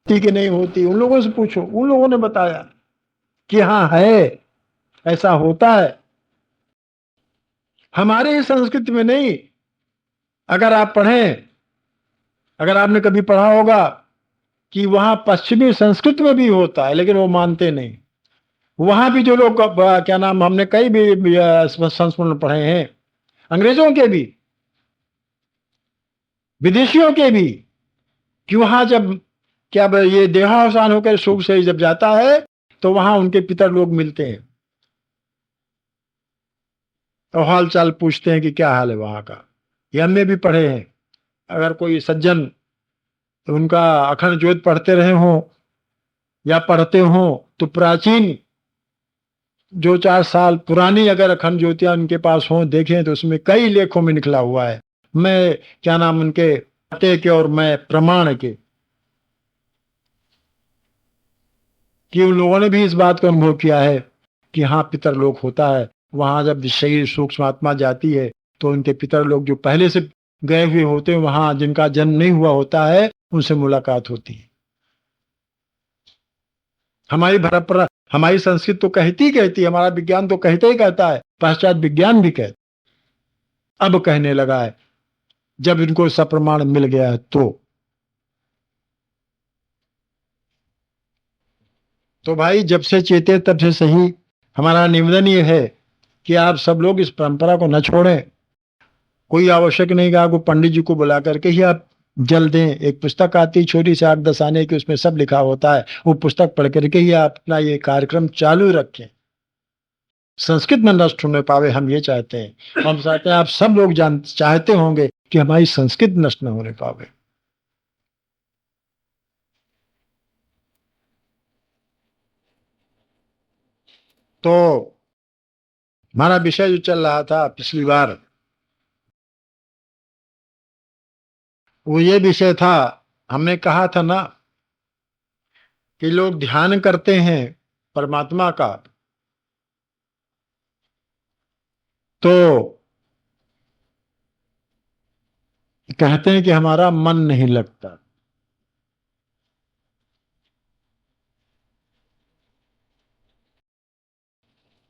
कि नहीं होती, उन लोगों से पूछो, उन लोगों ने बताया कि हाँ है, ऐसा होता है। हमारे ही संस्कृति में नहीं। अगर आप पढ़ें, अगर आपने कभी पढ़ा होगा कि वहां पश्चिमी संस्कृति में भी होता है, लेकिन वो मानते नहीं। वहां भी जो लोग क्या नाम, हमने कई भी संस्मरण पढ़े हैं, अंग्रेजों के भी, विदेशियों के भी, कि वहां जब क्या ये देहावसान होकर सुख से जब जाता है तो वहां उनके पितर लोग मिलते हैं और हाल चाल पूछते हैं कि क्या हाल है वहां का। ये हमने भी पढ़े हैं। अगर कोई सज्जन उनका अखंड ज्योत पढ़ते रहे हों या पढ़ते हों, तो प्राचीन जो 4 साल पुरानी अगर अखंड ज्योतियां उनके पास हों, देखें तो उसमें कई लेखों में निकला हुआ है। मैं क्या नाम उनके पते के और मैं प्रमाण के, कि उन लोगों ने भी इस बात को अनुभव किया है कि हाँ पितर लोक होता है। वहां जब शरीर सूक्ष्म आत्मा जाती है तो उनके पितर लोग जो पहले से गए हुए होते हैं, वहां जिनका जन्म नहीं हुआ होता है, उनसे मुलाकात होती है। हमारी परंपरा, हमारी संस्कृति तो कहती है, हमारा विज्ञान तो कहते ही कहता है, पाश्चात्य विज्ञान भी कहता, अब कहने लगा है जब इनको सप्रमाण मिल गया है तो भाई जब से चेते तब से सही। हमारा निवेदन ये है कि आप सब लोग इस परंपरा को न छोड़ें। कोई आवश्यक नहीं कि आपको पंडित जी को बुला करके ही आप जल दें। एक पुस्तक आती छोटी सी 8-10 आने की, उसमें सब लिखा होता है। वो पुस्तक पढ़ करके ही आप अपना ये कार्यक्रम चालू रखें। संस्कृत में नष्ट होने पावे, हम ये चाहते हैं। हम चाहते हैं आप सब लोग चाहते होंगे कि हमारी संस्कृत नष्ट न होने पावे। तो हमारा विषय जो चल रहा था पिछली बार, वो ये विषय था, हमने कहा था ना कि लोग ध्यान करते हैं परमात्मा का, तो कहते हैं कि हमारा मन नहीं लगता।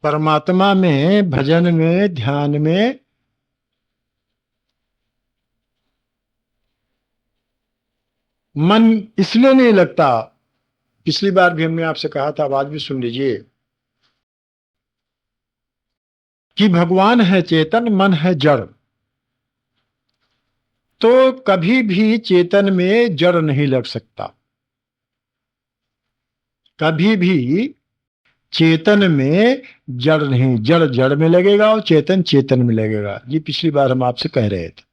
परमात्मा में, भजन में, ध्यान में मन इसलिए नहीं लगता। पिछली बार भी हमने आपसे कहा था, आवाज भी सुन लीजिए, कि भगवान है चेतन, मन है जड़। तो कभी भी चेतन में जड़ नहीं लग सकता। कभी भी चेतन में जड़ नहीं, जड़ जड़ में लगेगा और चेतन चेतन में लगेगा। ये पिछली बार हम आपसे कह रहे थे।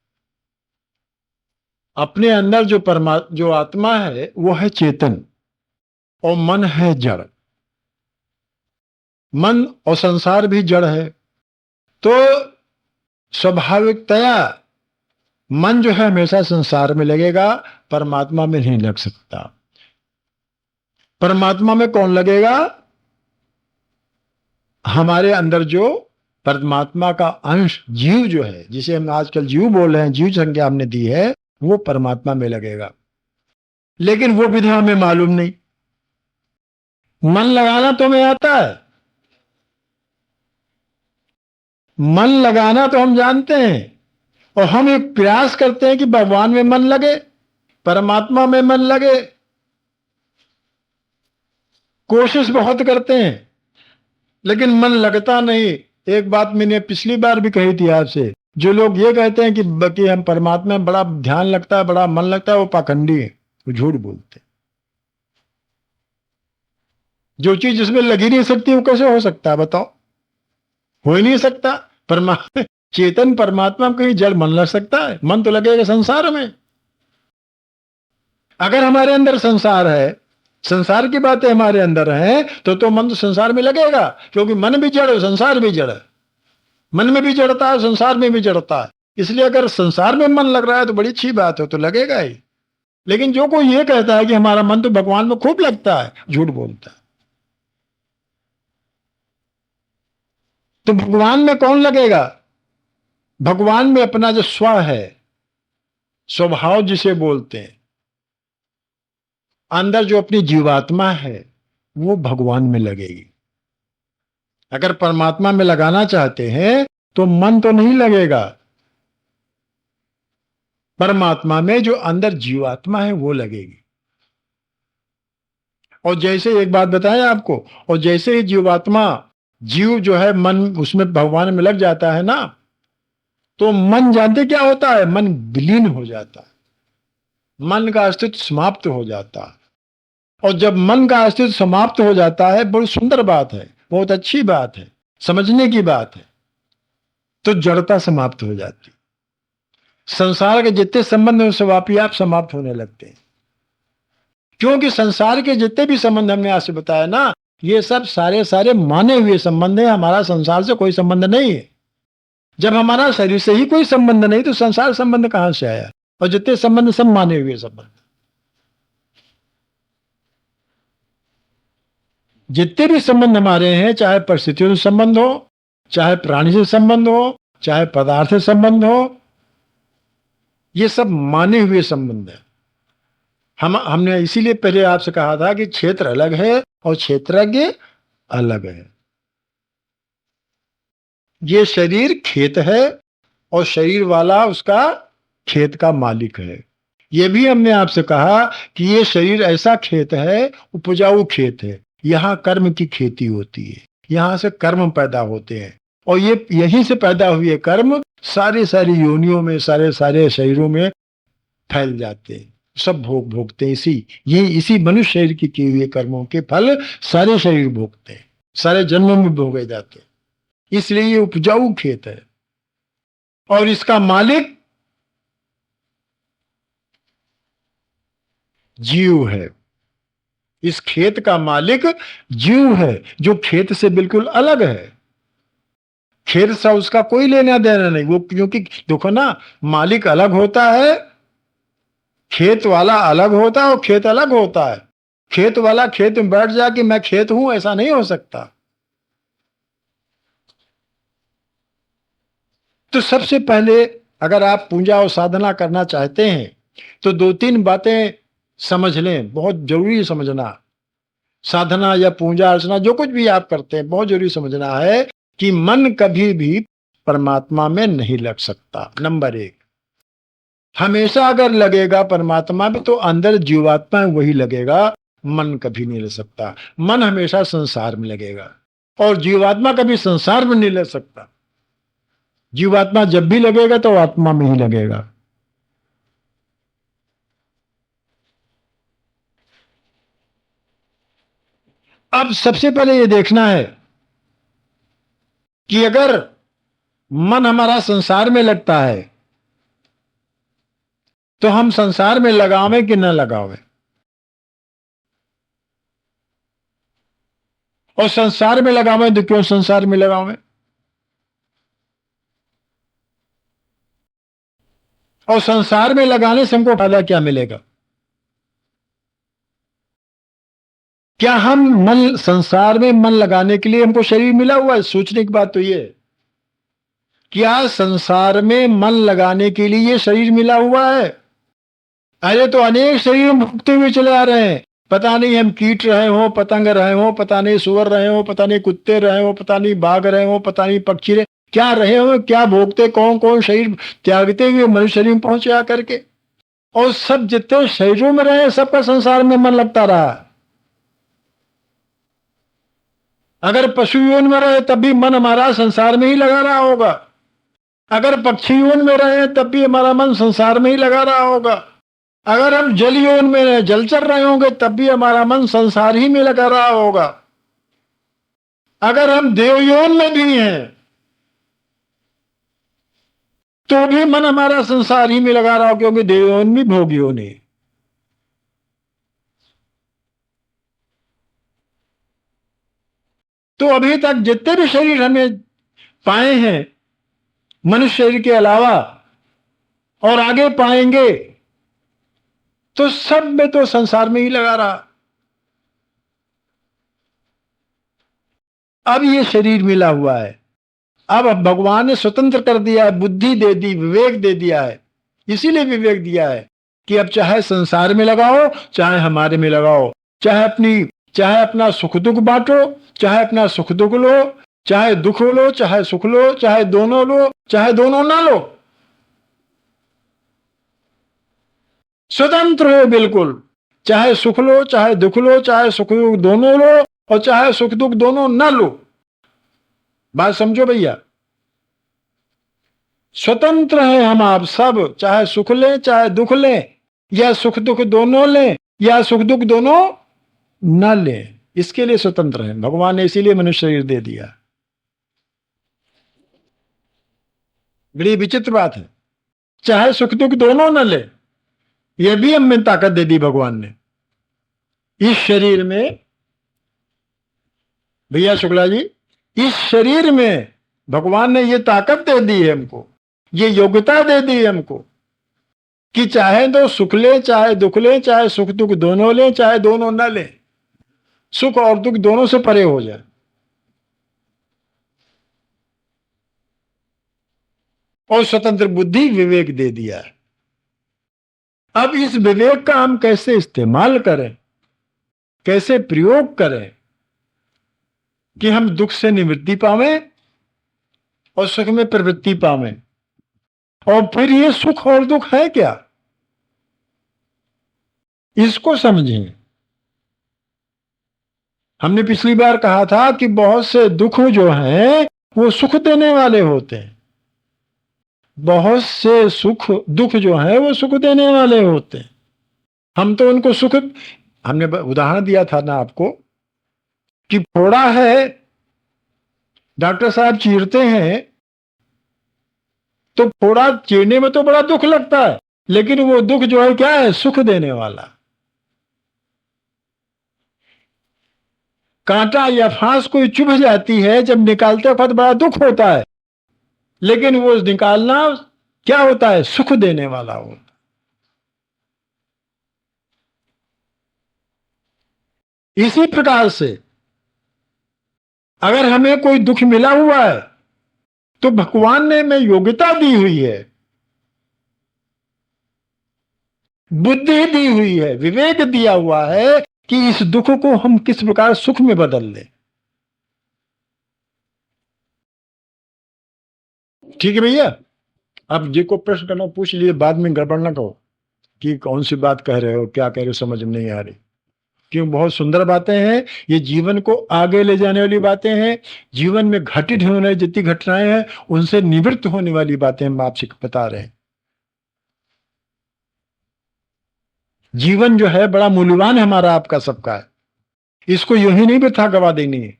अपने अंदर जो आत्मा है वो है चेतन, और मन है जड़। मन और संसार भी जड़ है। तो स्वाभाविकतया मन जो है हमेशा संसार में लगेगा, परमात्मा में नहीं लग सकता। परमात्मा में कौन लगेगा? हमारे अंदर जो परमात्मा का अंश जीव जो है, जिसे हम आजकल जीव बोल रहे हैं, जीव संज्ञा हमने दी है, वो परमात्मा में लगेगा। लेकिन वो विधा हमें मालूम नहीं। मन लगाना तो हमें आता है, मन लगाना तो हम जानते हैं, और हम एक प्रयास करते हैं कि भगवान में मन लगे, परमात्मा में मन लगे। कोशिश बहुत करते हैं, लेकिन मन लगता नहीं। एक बात मैंने पिछली बार भी कही थी आपसे, जो लोग ये कहते हैं कि हम परमात्मा में बड़ा ध्यान लगता है, बड़ा मन लगता है, वो पाखंडी है, वो झूठ बोलते हैं। जो चीज जिसमें लग ही नहीं सकती वो कैसे हो सकता है बताओ? हो ही नहीं सकता। परमात्मा, चेतन परमात्मा में कहीं जड़ मन लग सकता है? मन तो लगेगा संसार में। अगर हमारे अंदर संसार है, संसार की बातें हमारे अंदर हैं, तो मन तो संसार में लगेगा, क्योंकि मन भी जड़ है, संसार भी जड़ है। मन में भी जड़ता है, संसार में भी जड़ता है। इसलिए अगर संसार में मन लग रहा है तो बड़ी अच्छी बात है, तो लगेगा ही। लेकिन जो कोई ये कहता है कि हमारा मन तो भगवान में खूब लगता है, झूठ बोलता है। तो भगवान में कौन लगेगा? भगवान में अपना जो स्व है, स्वभाव जिसे बोलते हैं, अंदर जो अपनी जीवात्मा है वो भगवान में लगेगी। अगर परमात्मा में लगाना चाहते हैं तो मन तो नहीं लगेगा, परमात्मा में जो अंदर जीवात्मा है वो लगेगी। और जैसे एक बात बताया आपको, और जैसे ही जीवात्मा जीव जो है मन उसमें भगवान में लग जाता है ना, तो मन जानते क्या होता है, मन विलीन हो जाता है, मन का अस्तित्व समाप्त हो जाता है। और जब मन का अस्तित्व समाप्त हो जाता है, बड़ी सुंदर बात है, बहुत अच्छी बात है, समझने की बात है, तो जड़ता समाप्त हो जाती। संसार के जितने संबंध हैं सब आप ही आप समाप्त होने लगते हैं। क्योंकि संसार के जितने भी संबंध हमने आज से बताया ना, ये सब सारे सारे माने हुए संबंध है, हमारा संसार से कोई संबंध नहीं है। जब हमारा शरीर से ही कोई संबंध नहीं तो संसार संबंध कहां से आया? और जितने संबंध सब माने हुए संबंध। जितने भी संबंध हमारे हैं, चाहे परिस्थितियों से संबंध हो, चाहे प्राणी से संबंध हो, चाहे पदार्थ से संबंध हो, ये सब माने हुए संबंध है। हमने इसीलिए पहले आपसे कहा था कि क्षेत्र अलग है और क्षेत्रज्ञ अलग है। ये शरीर खेत है और शरीर वाला उसका खेत का मालिक है। ये भी हमने आपसे कहा कि ये शरीर ऐसा खेत है, उपजाऊ खेत है, यहाँ कर्म की खेती होती है, यहाँ से कर्म पैदा होते हैं और ये यहीं से पैदा हुए कर्म सारी सारी योनियों में, सारे सारे शरीरों में फैल जाते हैं, सब भोगते हैं। इसी मनुष्य शरीर की किए हुए कर्मों के फल सारे शरीर भोगते हैं, सारे जन्मों में भोगे जाते हैं। इसलिए ये उपजाऊ खेत है और इसका मालिक जीव है। इस खेत का मालिक जीव है, जो खेत से बिल्कुल अलग है। खेत से उसका कोई लेना देना नहीं, वो क्योंकि देखो ना, मालिक अलग होता है, खेत वाला अलग होता है और खेत अलग होता है। खेत वाला खेत में बैठ जा कि मैं खेत हूं, ऐसा नहीं हो सकता। तो सबसे पहले अगर आप पूजा और साधना करना चाहते हैं तो दो तीन बातें समझ लें, बहुत जरूरी समझना। साधना या पूजा अर्चना जो कुछ भी आप करते हैं, बहुत जरूरी समझना है कि मन कभी भी परमात्मा में नहीं लग सकता। नंबर एक, हमेशा अगर लगेगा परमात्मा में तो अंदर जीवात्मा है वही लगेगा, मन कभी नहीं लग सकता। मन हमेशा संसार में लगेगा और जीवात्मा कभी संसार में नहीं लग सकता। जीवात्मा जब भी लगेगा तो आत्मा में ही लगेगा। अब सबसे पहले ये देखना है कि अगर मन हमारा संसार में लगता है तो हम संसार में लगावे कि न लगावे, और संसार में लगावे तो क्यों संसार में लगावे, और संसार में लगाने से हमको फायदा क्या मिलेगा? क्या हम मन संसार में मन लगाने के लिए हमको शरीर मिला हुआ है? सोचने की बात तो ये, क्या संसार में मन लगाने के लिए ये शरीर मिला हुआ है? अरे तो अनेक शरीर भुगते हुए चले आ रहे हैं। पता नहीं हम कीट रहे हो, पतंग रहे हो, पता नहीं सुअर रहे हो, पता नहीं कुत्ते रहे हो, पता नहीं बाघ रहे हो, पता नहीं पक्षी रहे, क्या रहे हो, क्या भोगते, कौन कौन शरीर त्यागते हुए मनुष्य शरीर में पहुंचे आकर के। और सब जितने शरीरों में रहे सबका संसार में मन लगता रहा। अगर पशु योनि में रहे तब भी मन हमारा संसार में ही लगा रहा होगा, अगर पक्षी योनि में रहे तब भी हमारा मन संसार में ही लगा रहा होगा, अगर हम जल योनि में रहे, जलचर रहे होंगे तब भी हमारा मन संसार ही में लगा रहा होगा, अगर हम देव योनि में भी हैं तो भी मन हमारा संसार ही में लगा रहा हो, क्योंकि देव योनि भी भोग योनि। तो अभी तक जितने भी शरीर हमें पाए हैं मनुष्य शरीर के अलावा और आगे पाएंगे, तो सब में तो संसार में ही लगा रहा। अब ये शरीर मिला हुआ है, अब भगवान ने स्वतंत्र कर दिया है, बुद्धि दे दी, विवेक दे दिया है, इसीलिए विवेक दिया है कि अब चाहे संसार में लगाओ, चाहे हमारे में लगाओ, चाहे अपना सुख दुख बांटो, चाहे अपना सुख दुख लो, चाहे दुख लो, चाहे सुख लो, चाहे दोनों ना लो, स्वतंत्र हो बिल्कुल। चाहे सुख लो, चाहे दुख लो, चाहे सुख दुख दोनों लो, और चाहे सुख दुख दोनों ना लो। बात समझो भैया, स्वतंत्र हैं हम आप सब, चाहे सुख लें चाहे दुख लें, या सुख दुख दोनों लें, या सुख दुख दोनों न लें, इसके लिए स्वतंत्र हैं। भगवान ने इसीलिए मनुष्य शरीर दे दिया। बड़ी विचित्र बात है, चाहे सुख दुख दोनों न ले, यह भी हमें ताकत दे दी भगवान ने इस शरीर में। भैया शुक्ला जी, इस शरीर में भगवान ने यह ताकत दे दी है हमको, ये योग्यता दे दी है हमको कि चाहे तो सुख ले, चाहे दुख ले, चाहे सुख दुख दोनों ले, चाहे दोनों न ले, सुख और दुख दोनों से परे हो जाए। और स्वतंत्र बुद्धि विवेक दे दिया है। अब इस विवेक का हम कैसे इस्तेमाल करें, कैसे प्रयोग करें कि हम दुख से निवृत्ति पावें और सुख में प्रवृत्ति पावें। और फिर ये सुख और दुख है क्या, इसको समझें। हमने पिछली बार कहा था कि बहुत से दुख जो हैं वो सुख देने वाले होते हैं, बहुत से सुख दुख जो है वो सुख देने वाले होते हैं। हम तो उनको सुख, हमने उदाहरण दिया था ना आपको कि फोड़ा है, डॉक्टर साहब चीरते हैं, तो फोड़ा चीरने में तो बड़ा दुख लगता है, लेकिन वो दुख जो है क्या है, सुख देने वाला। कांटा या फांस कोई चुभ जाती है, जब निकालते वक्त बड़ा दुख होता है, लेकिन वो निकालना क्या होता है, सुख देने वाला होता। इसी प्रकार से अगर हमें कोई दुख मिला हुआ है तो भगवान ने हमें योग्यता दी हुई है, बुद्धि दी हुई है, विवेक दिया हुआ है कि इस दुख को हम किस प्रकार सुख में बदल लें। ठीक है भैया, अब जिसको प्रश्न करना पूछ लीजिए, बाद में गड़बड़ ना कहो कि कौन सी बात कह रहे हो, क्या कह रहे हो, समझ में नहीं आ रही। क्यों, बहुत सुंदर बातें हैं, ये जीवन को आगे ले जाने वाली बातें हैं, जीवन में घटित होने वाली जितनी घटनाएं हैं उनसे निवृत्त होने वाली बातें हम आपसे बता रहे हैं। जीवन जो है बड़ा मूल्यवान है, हमारा आपका सबका है, इसको यूं ही नहीं वृथा गवा देनी है।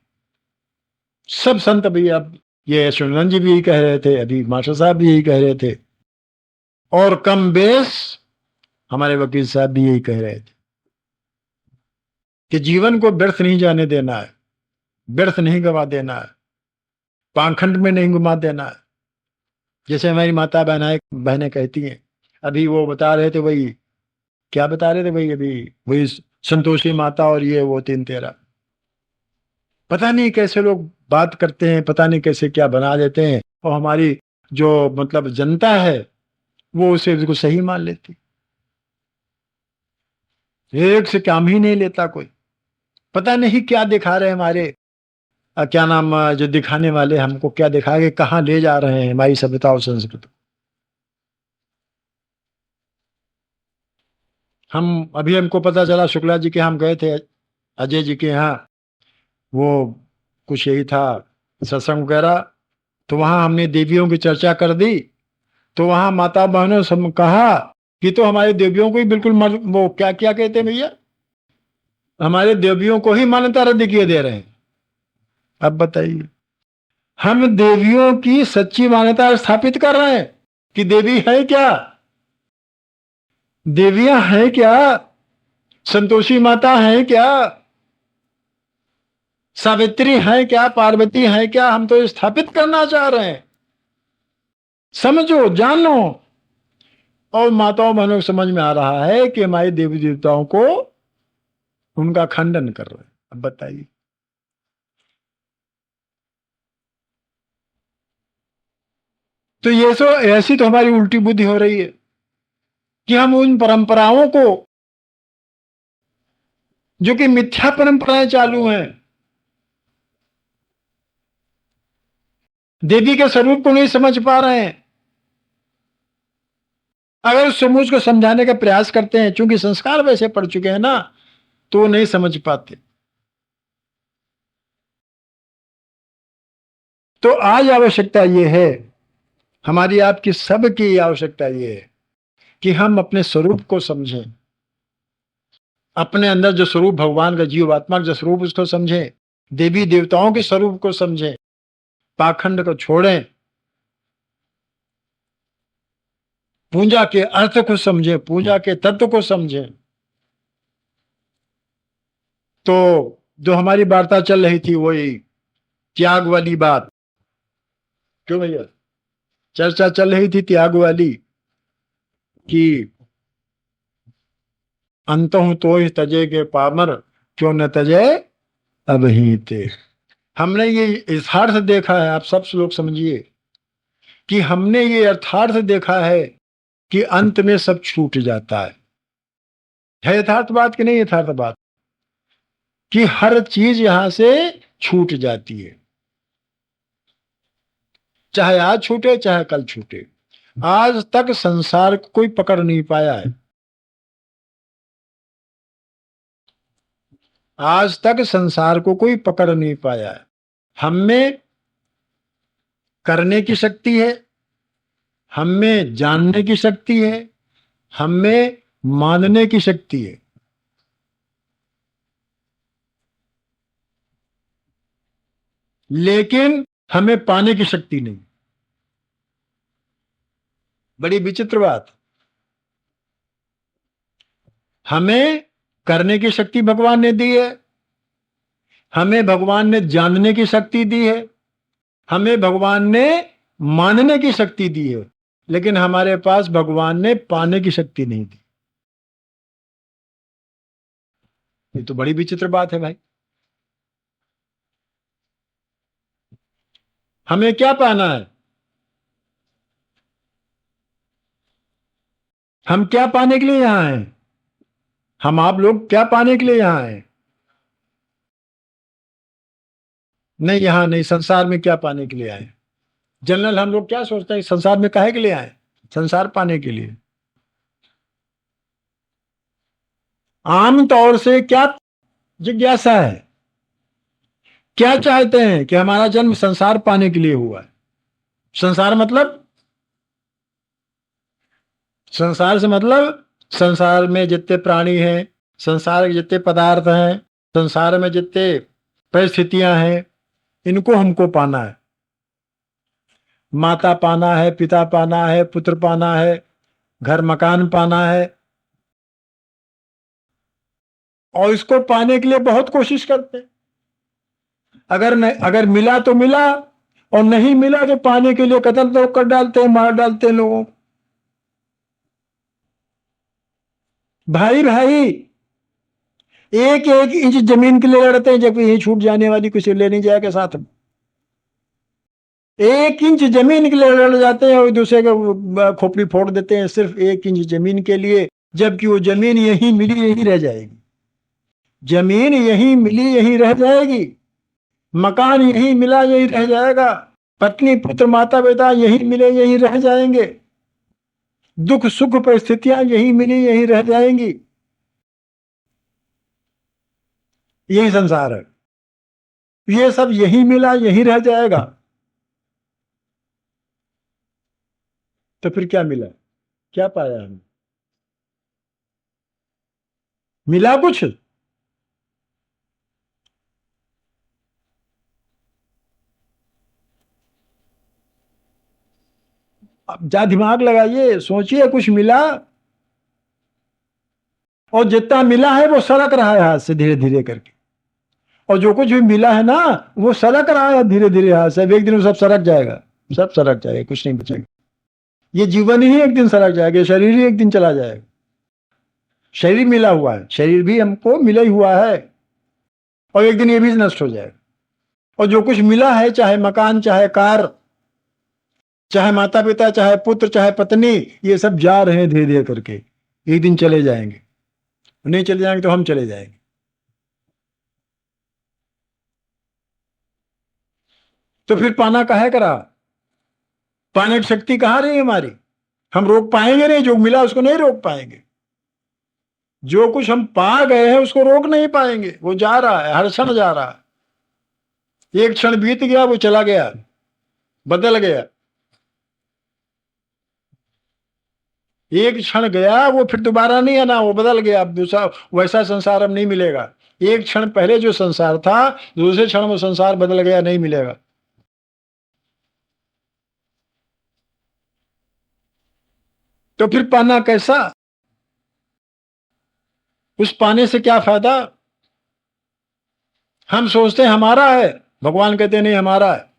सब संत भी, अब ये यशवंत जी भी यही कह रहे थे, अभी मास्टर साहब भी यही कह रहे थे, और कम बेस हमारे वकील साहब भी यही कह रहे थे कि जीवन को व्यर्थ नहीं जाने देना है, व्यर्थ नहीं गवा देना है, पाखंड में नहीं घुमा देना है। जैसे हमारी माता बहनें कहती हैं, अभी वो बता रहे थे, वही क्या बता रहे थे भाई, अभी वही संतोषी माता और ये वो 3-13, पता नहीं कैसे लोग बात करते हैं, पता नहीं कैसे क्या बना देते हैं, और हमारी जो मतलब जनता है वो उसे बिल्कुल सही मान लेती, एक से काम ही नहीं लेता कोई। पता नहीं क्या दिखा रहे हैं हमारे क्या नाम जो दिखाने वाले, हमको क्या दिखा के कहाँ ले जा रहे हैं हमारी सभ्यता और संस्कृति। हम अभी हमको पता चला, शुक्ला जी के हम गए थे, अजय जी के यहाँ, वो कुछ यही था सत्संग वगैरह, तो वहां हमने देवियों की चर्चा कर दी, तो वहां माता बहनों सब कहा कि तो हमारे देवियों को ही बिल्कुल वो क्या क्या कहते हैं भैया, हमारे देवियों को ही मान्यता रद्द किए दे रहे हैं। अब बताइए, हम देवियों की सच्ची मान्यता स्थापित कर रहे हैं कि देवी है क्या, देवियां हैं क्या, संतोषी माता है क्या, सावित्री है क्या, पार्वती है क्या, हम तो स्थापित करना चाह रहे हैं। समझो, जानो। और माताओं बहनों को समझ में आ रहा है कि हमारे देवी देवताओं को उनका खंडन कर रहे हैं। अब बताइए, तो ये सो ऐसी तो हमारी उल्टी बुद्धि हो रही है। कि हम उन परंपराओं को, जो कि मिथ्या परंपराएं चालू हैं, देवी के स्वरूप को नहीं समझ पा रहे हैं। अगर उस समूह को समझाने का प्रयास करते हैं, चूंकि संस्कार वैसे पड़ चुके हैं ना, तो वो नहीं समझ पाते। तो आज आवश्यकता ये है, हमारी आपकी सबकी आवश्यकता ये है कि हम अपने स्वरूप को समझें, अपने अंदर जो स्वरूप भगवान का, जीवात्मा का जो स्वरूप, उसको समझें, देवी देवताओं के स्वरूप को समझें, पाखंड को छोड़ें, पूजा के अर्थ को समझें, पूजा के तत्व को समझें। तो जो हमारी वार्ता चल रही थी, वही त्याग वाली बात, क्यों भैया, चर्चा चल रही थी त्याग वाली, कि अंतहु तो ही तजे के पामर, क्यों न तजे अब ही ते। हमने ये यथार्थ देखा है, आप सब लोग समझिए कि हमने ये यथार्थ देखा है कि अंत में सब छूट जाता है यथार्थ बात कि नहीं यथार्थ बात, कि हर चीज यहां से छूट जाती है, चाहे आज छूटे चाहे कल छूटे। आज तक संसार को कोई पकड़ नहीं पाया है, आज तक संसार को कोई पकड़ नहीं पाया है। हम में करने की शक्ति है, हम में जानने की शक्ति है, हम में मानने की शक्ति है, लेकिन हमें पाने की शक्ति नहीं। बड़ी विचित्र बात। हमें करने की शक्ति भगवान ने दी है, हमें भगवान ने जानने की शक्ति दी है, हमें भगवान ने मानने की शक्ति दी है, लेकिन हमारे पास भगवान ने पाने की शक्ति नहीं दी। ये तो बड़ी विचित्र बात है भाई। हमें क्या पाना है? हम क्या पाने के लिए यहां हैं? हम आप लोग क्या पाने के लिए यहां हैं? नहीं, यहां नहीं, संसार में क्या पाने के लिए आए? जनरल हम लोग क्या सोचते हैं, संसार में काहे के लिए आए? संसार पाने के लिए। आम तौर से क्या जिज्ञासा है, क्या चाहते हैं कि हमारा जन्म संसार पाने के लिए हुआ है? संसार मतलब, संसार से मतलब संसार में जितने प्राणी हैं, संसार के जितने पदार्थ हैं, संसार में जितने परिस्थितियां हैं, इनको हमको पाना है। माता पाना है, पिता पाना है, पुत्र पाना है, घर मकान पाना है, और इसको पाने के लिए बहुत कोशिश करते हैं। अगर मिला तो मिला, और नहीं मिला तो पाने के लिए कत्ल तो कर डालते हैं, मार डालते हैं लोगों को। भाई भाई, एक एक इंच जमीन के लिए लड़ते हैं, जबकि यही छूट जाने वाली कुछ ले नहीं जाएगा साथ में। एक इंच जमीन के लिए लड़ जाते हैं और दूसरे का खोपड़ी फोड़ देते हैं, सिर्फ एक इंच जमीन के लिए, जबकि वो जमीन यहीं मिली यहीं रह जाएगी, जमीन यहीं मिली यहीं रह जाएगी, मकान यहीं मिला यहीं रह जाएगा, पत्नी पुत्र माता पिता यहीं मिले यहीं रह जाएंगे, दुख सुख परिस्थितियां यहीं मिली यहीं रह जाएंगी। यही संसार है, ये सब यहीं मिला यहीं रह जाएगा। तो फिर क्या मिला, क्या पाया हमने? मिला कुछ? अब जा दिमाग लगाइए, सोचिए, कुछ मिला? और जितना मिला है वो सरक रहा है हाथ से धीरे धीरे करके, और जो कुछ भी मिला है ना, वो सरक रहा है धीरे धीरे हाथ से। अब एक दिन वो सब सरक जाएगा, सब सरक जाएगा, कुछ नहीं बचेगा। ये जीवन ही एक दिन सरक जाएगा, शरीर ही एक दिन चला जाएगा। शरीर मिला हुआ है, शरीर भी हमको मिला ही हुआ है, और एक दिन ये भी नष्ट हो जाएगा। और जो कुछ मिला है, चाहे मकान, चाहे कार, चाहे माता पिता, चाहे पुत्र, चाहे पत्नी, ये सब जा रहे हैं धीरे धीरे करके, एक दिन चले जाएंगे, नहीं चले जाएंगे तो हम चले जाएंगे। तो फिर पाना काहे करा? पाने की शक्ति कहाँ रही हमारी? हम रोक पाएंगे नहीं, जो मिला उसको नहीं रोक पाएंगे। जो कुछ हम पा गए हैं उसको रोक नहीं पाएंगे, वो जा रहा है, हर क्षण जा रहा है। एक क्षण बीत गया, वो चला गया, बदल गया। एक क्षण गया, वो फिर दोबारा नहीं आना, वो बदल गया, अब दूसरा वैसा संसार अब नहीं मिलेगा। एक क्षण पहले जो संसार था, दूसरे क्षण वो संसार बदल गया, नहीं मिलेगा। तो फिर पाना कैसा? उस पाने से क्या फायदा? हम सोचते हैं हमारा है, भगवान कहते नहीं हमारा है।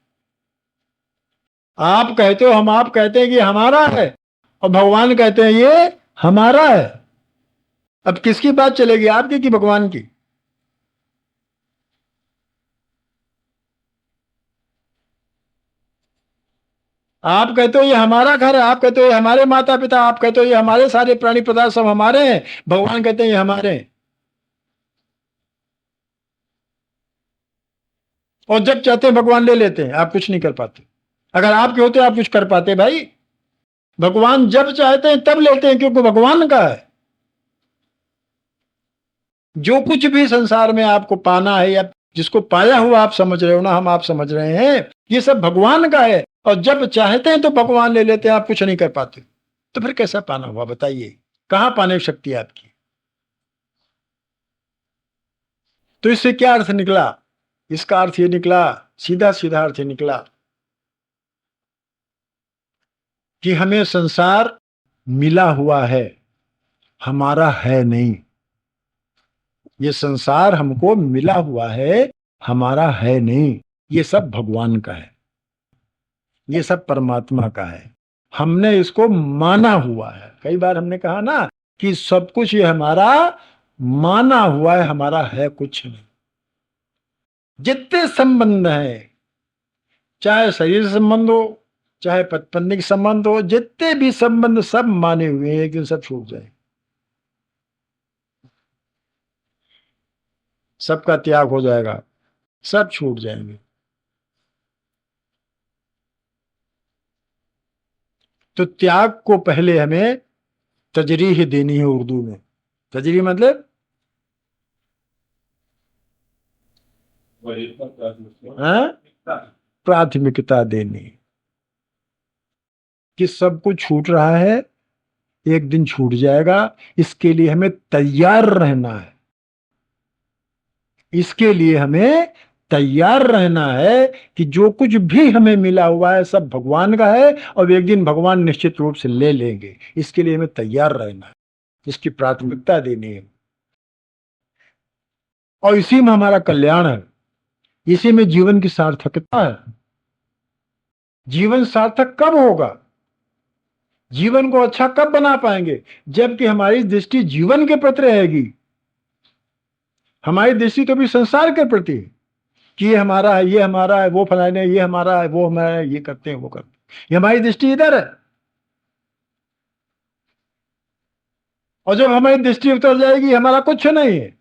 आप कहते हो, आप कहते हैं कि हमारा है, और भगवान कहते हैं ये हमारा है। अब किसकी बात चलेगी, आपकी कि भगवान की? आप कहते हो ये हमारा घर है, आप कहते हो ये हमारे माता पिता, आप कहते हो ये हमारे सारे प्राणी पदार्थ सब हमारे हैं, भगवान कहते हैं ये हमारे हैं। और जब चाहते हैं भगवान ले लेते हैं, आप कुछ नहीं कर पाते। अगर आपके होते आप कुछ कर पाते भाई? भगवान जब चाहते हैं तब लेते हैं, क्योंकि भगवान का है। जो कुछ भी संसार में आपको पाना है, या जिसको पाया हुआ आप समझ रहे हो ना, आप समझ रहे हैं, ये सब भगवान का है। और जब चाहते हैं तो भगवान ले लेते हैं, आप कुछ नहीं कर पाते। तो फिर कैसा पाना हुआ बताइए? कहां पाने की शक्ति है आपकी? तो इससे क्या अर्थ निकला? इसका अर्थ ये निकला, सीधा सीधा अर्थ निकला कि हमें संसार मिला हुआ है, हमारा है नहीं। ये संसार हमको मिला हुआ है, हमारा है नहीं। ये सब भगवान का है, ये सब परमात्मा का है। हमने इसको माना हुआ है। कई बार हमने कहा ना कि सब कुछ ये हमारा माना हुआ है, हमारा है कुछ नहीं। जितने संबंध है, चाहे शरीर संबंध हो, चाहे पत्नी संबंध हो, जितने भी संबंध सब माने हुए हैं, लेकिन सब छूट जाए, सबका त्याग हो जाएगा, सब छूट जाएंगे। तो त्याग को पहले हमें तजरीह देनी है। उर्दू में तजरीह मतलब प्राथमिकता देनी, कि सब कुछ छूट रहा है, एक दिन छूट जाएगा, इसके लिए हमें तैयार रहना है। इसके लिए हमें तैयार रहना है कि जो कुछ भी हमें मिला हुआ है सब भगवान का है, और एक दिन भगवान निश्चित रूप से ले लेंगे। इसके लिए हमें तैयार रहना है, इसकी प्राथमिकता देनी है। और इसी में हमारा कल्याण है, इसी में जीवन की सार्थकता है। जीवन सार्थक कब होगा, जीवन को अच्छा कब बना पाएंगे? जबकि हमारी दृष्टि जीवन के प्रति रहेगी। हमारी दृष्टि तो भी संसार के प्रति है कि ये हमारा है, ये हमारा है, वो फलाने, ये हमारा है, वो हमारा है, ये करते हैं, वो करते हैं। ये हमारी दृष्टि इधर है। और जब हमारी दृष्टि उतर जाएगी, हमारा कुछ नहीं है।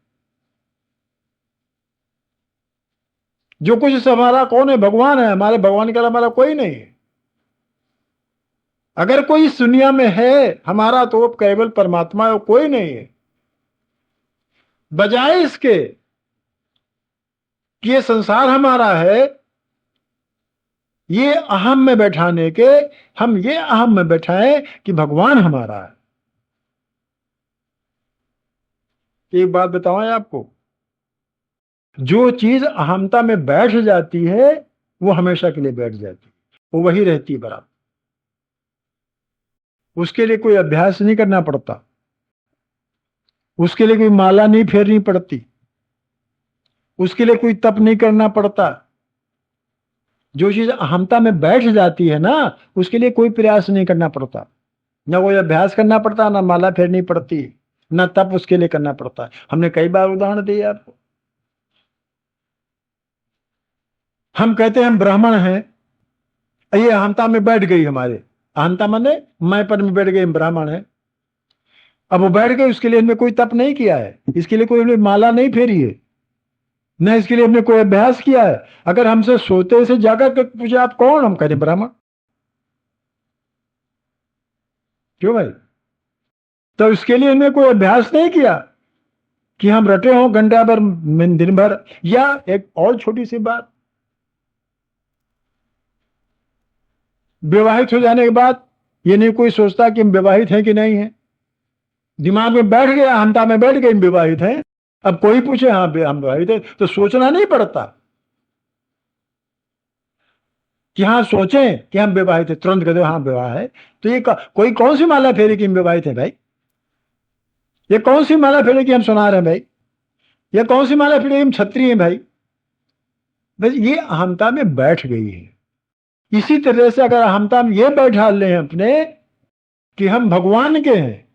जो कुछ हमारा कौन है? भगवान है। हमारे भगवान के अलावा हमारा कोई नहीं है। अगर कोई इस दुनिया में है हमारा, तो केवल परमात्मा है, कोई नहीं है। बजाय इसके कि ये संसार हमारा है, ये अहम में बैठाने के, हम ये अहम में बैठाएं कि भगवान हमारा है। एक बात बताऊं आपको, जो चीज अहमता में बैठ जाती है वो हमेशा के लिए बैठ जाती है, वो वही रहती है बराबर। उसके लिए कोई अभ्यास नहीं करना पड़ता, उसके लिए कोई माला नहीं फेरनी पड़ती, उसके लिए कोई तप नहीं करना पड़ता। जो चीज अहमता में बैठ जाती है ना, उसके लिए कोई प्रयास नहीं करना पड़ता, ना कोई अभ्यास करना पड़ता, ना माला फेरनी पड़ती, ना तप उसके लिए करना पड़ता है। हमने कई बार उदाहरण दिए आपको। हम कहते हैं हम ब्राह्मण हैं, ये अहमता में बैठ गई हमारे। अहमता माने मैं पर में बैठ गई, हम ब्राह्मण है। अब वो बैठ गए, उसके लिए हमने कोई तप नहीं किया है, इसके लिए कोई हमने माला नहीं फेरी है, न इसके लिए हमने कोई अभ्यास किया है। अगर हमसे सोते से जाकर के पूछे आप कौन, हम कहें ब्राह्मण। क्यों भाई? तो इसके लिए हमने कोई अभ्यास नहीं किया कि हम रटे हों घंटा भर दिन भर। या एक और छोटी सी बात, विवाहित हो जाने के बाद ये नहीं कोई सोचता कि हम विवाहित हैं कि नहीं है, दिमाग में बैठ गया, हंता में बैठ गए हम विवाहित हैं। अब कोई पूछे हाँ हम विवाहित हैं, तो सोचना नहीं पड़ता कि हाँ सोचें कि हम विवाहित हैं, तुरंत कहते हाँ विवाह है। तो ये कोई कौन सी माला फेरी कि हम विवाहित हैं भाई? ये कौन सी माला फेरी कि हम सुनार हैं भाई? ये कौन सी माला फेरी हम क्षत्रिय हैं भाई? बस ये अहमता में बैठ गई है। इसी तरह से अगर अहमता में ये बैठा लें अपने कि हम भगवान के हैं,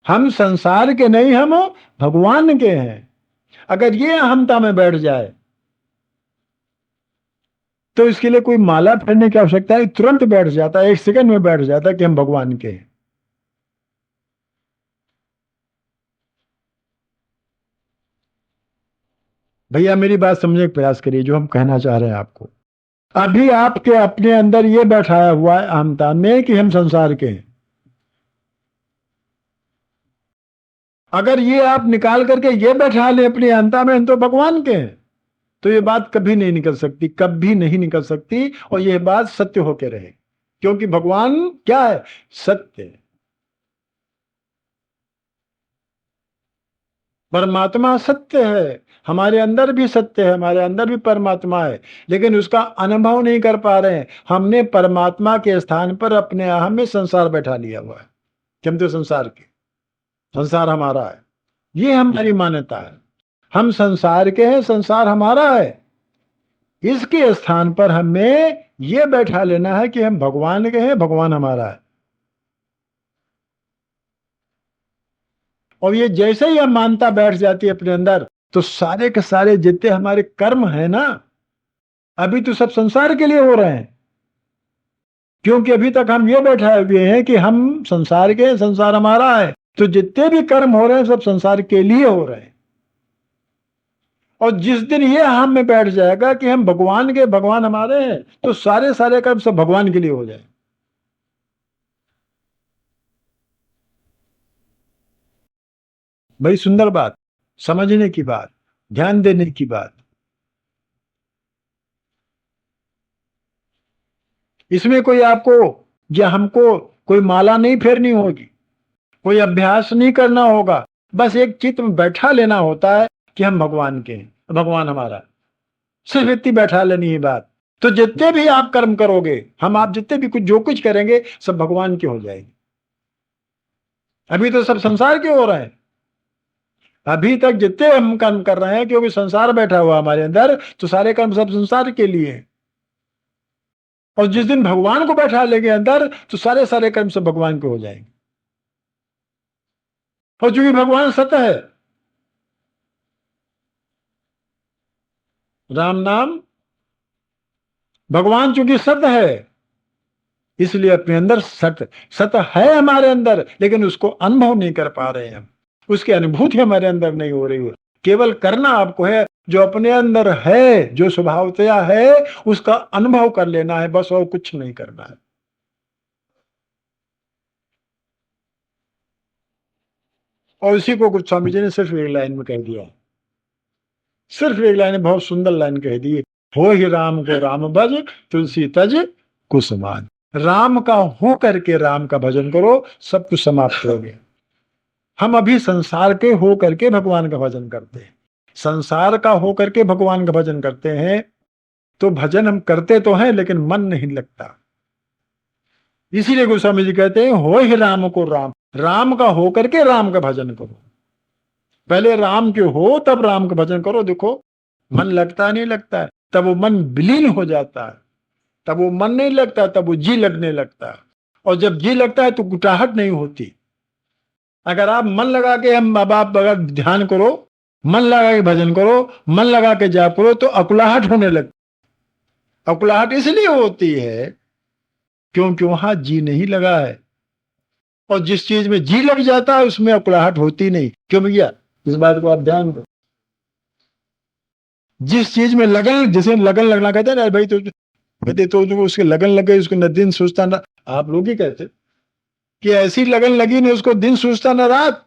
हम संसार के नहीं, हम भगवान के हैं, अगर ये अहमता में बैठ जाए तो इसके लिए कोई माला फेरने की आवश्यकता है, तुरंत बैठ जाता है, एक सेकंड में बैठ जाता है कि हम भगवान के हैं। भैया मेरी बात समझने का प्रयास करिए, जो हम कहना चाह रहे हैं आपको। अभी आपके अपने अंदर ये बैठाया हुआ है अहमता में कि हम संसार के हैं। अगर ये आप निकाल करके ये बैठा ले अपनी अहमता में हम तो भगवान के हैं, तो ये बात कभी नहीं निकल सकती, कभी नहीं निकल सकती। और ये बात सत्य होके रहे, क्योंकि भगवान क्या है? सत्य है। परमात्मा सत्य है, हमारे अंदर भी सत्य है, हमारे अंदर भी परमात्मा है, लेकिन उसका अनुभव नहीं कर पा रहे हैं। हमने परमात्मा के स्थान पर अपने अहम में संसार बैठा लिया हुआ है कि हम तो संसार के, संसार हमारा है। ये हमारी मान्यता है, हम संसार के हैं, संसार हमारा है। इसके स्थान पर हमें यह बैठा लेना है कि हम भगवान के हैं, भगवान हमारा है। और ये जैसे ही हम मानता बैठ जाती है अपने अंदर, तो सारे के सारे जितने हमारे कर्म है ना, अभी तो सब संसार के लिए हो रहे हैं, क्योंकि अभी तक हम ये बैठाए हुए हैं कि हम संसार के, संसार हमारा है। तो जितने भी कर्म हो रहे हैं सब संसार के लिए हो रहे हैं। और जिस दिन ये हम में बैठ जाएगा कि हम भगवान के, भगवान हमारे हैं, तो सारे सारे कर्म सब भगवान के लिए हो जाए। बड़ी सुंदर बात, समझने की बात, ध्यान देने की बात। इसमें कोई आपको या हमको कोई माला नहीं फेरनी होगी, कोई अभ्यास नहीं करना होगा, बस एक चित्त में बैठा लेना होता है कि हम भगवान के हैं, भगवान हमारा। सिर्फ इतनी बैठा लेनी है बात। तो जितने भी आप कर्म करोगे, हम आप जितने भी कुछ जो कुछ करेंगे, सब भगवान के हो जाएंगे। अभी तो सब संसार के हो रहे हैं। अभी तक जितने हम कर्म कर रहे हैं, क्योंकि संसार बैठा हुआ हमारे अंदर, तो सारे कर्म सब संसार के लिए हैं। और जिस दिन भगवान को बैठा लेंगे अंदर, तो सारे सारे कर्म सब भगवान के हो जाएंगे। और चूंकि भगवान सत्य है, राम नाम, भगवान चूंकि सत्य है, इसलिए अपने अंदर सत्य सत्य है हमारे अंदर, लेकिन उसको अनुभव नहीं कर पा रहे हैं हम, उसकी अनुभूति हमारे अंदर नहीं हो रही है। केवल करना आपको है जो अपने अंदर है, जो स्वभावतया है, उसका अनुभव कर लेना है, बस और कुछ नहीं करना है। और इसी को कुछ स्वामी जी ने सिर्फ एक लाइन में कह दिया, सिर्फ एक लाइन में बहुत सुंदर लाइन कह दी, हो ही राम को राम भज, तुलसी तज कुसुमान। राम का हो करके राम का भजन करो, सब कुछ समाप्त हो गया। हम अभी संसार के हो करके भगवान का भजन करते हैं, संसार का हो करके भगवान का भजन करते हैं, तो भजन हम करते तो हैं लेकिन मन नहीं लगता। इसीलिए गोस्वामी जी कहते हैं हो ही राम को राम, राम का हो करके राम का भजन करो। पहले राम के हो तब राम का भजन करो, देखो मन लगता नहीं लगता है, तब वो मन विलीन हो जाता है, तब वो मन नहीं लगता, तब वो जी लगने लगता है। और जब जी लगता है तो गुटाहट नहीं होती। अगर आप मन लगा के, हम अब आप अगर ध्यान करो, मन लगा के भजन करो, मन लगा के जाप करो, तो अकुलाहट होने लगती। अकुलाहट इसलिए होती है क्योंकि वहां जी नहीं लगा है। और जिस चीज में जी लग जाता है उसमें अकुलाहट होती नहीं। क्यों भैया, इस बात को आप ध्यान दो। जिस चीज में लगन, जैसे लगन लगना कहते हैं ना भाई, तो कहते तो उसके लगन लग गई, उसको न दिन सोचता ना, आप लोग ही कहते कि ऐसी लगन लगी नहीं उसको दिन सोचता ना रात।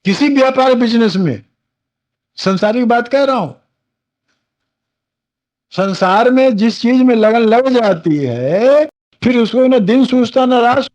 किसी व्यापार बिजनेस में, संसारिक बात कह रहा हूं, संसार में जिस चीज में लगन लग जाती है फिर उसको ना दिन सोचता ना रात